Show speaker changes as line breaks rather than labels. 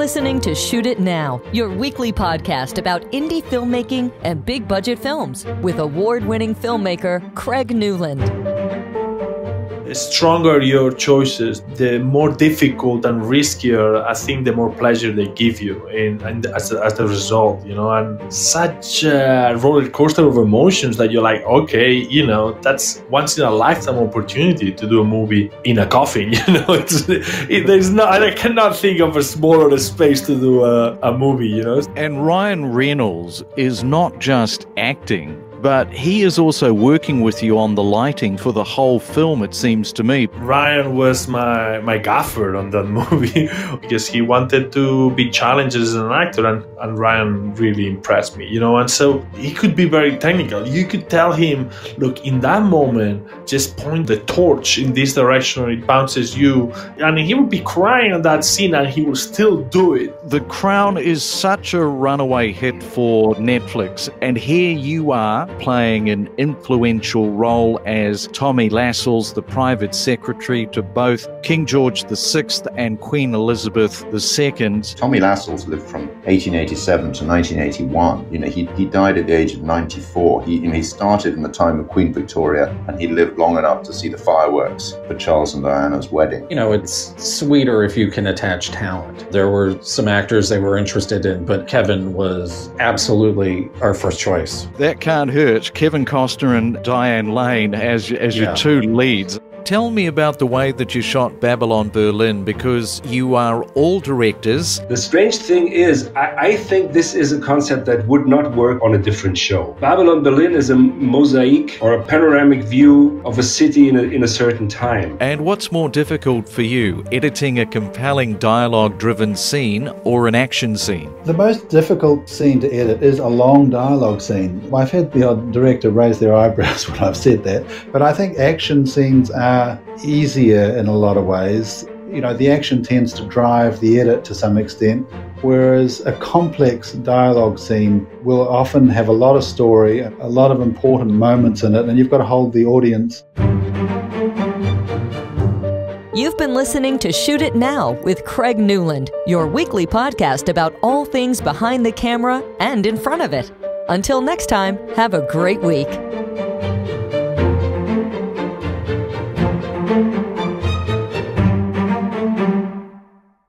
listening to Shoot It Now, your weekly podcast about indie filmmaking and big budget films with award-winning filmmaker Craig Newland.
The stronger your choices, the more difficult and riskier, I think, the more pleasure they give you and as a result, and such a roller coaster of emotions that you're like, okay, that's once in a lifetime opportunity to do a movie in a coffin, I cannot think of a smaller space to do a movie,
And Ryan Reynolds is not just acting, but he is also working with you on the lighting for the whole film, it seems to me.
Ryan was my gaffer on that movie because he wanted to be challenged as an actor, and Ryan really impressed me, and so he could be very technical. You could tell him, look, in that moment, just point the torch in this direction or it bounces you, and he would be crying on that scene and he will still do it.
The Crown is such a runaway hit for Netflix, and here you are playing an influential role as Tommy Lascelles, the private secretary to both King George VI and Queen Elizabeth II.
Tommy Lascelles lived from 1887 to 1981. He died at the age of 94. He started in the time of Queen Victoria, and he lived long enough to see the fireworks for Charles and Diana's wedding.
It's sweeter if you can attach talent. There were some actors they were interested in, but Kevin was absolutely our first choice.
That can't hurt. Kevin Costner and Diane Lane as your two leads. Tell me about the way that you shot Babylon Berlin, because you are all directors.
The strange thing is, I think this is a concept that would not work on a different show. Babylon Berlin is a mosaic or a panoramic view of a city in a certain time.
And what's more difficult for you, editing a compelling dialogue-driven scene or an action scene?
The most difficult scene to edit is a long dialogue scene. I've had the odd director raise their eyebrows when I've said that, but I think action scenes are easier in a lot of ways. The action tends to drive the edit to some extent, whereas a complex dialogue scene will often have a lot of story, a lot of important moments in it, and you've got to hold the audience.
You've been listening to Shoot It Now with Craig Newland, your weekly podcast about all things behind the camera and in front of it. Until next time, have a great week.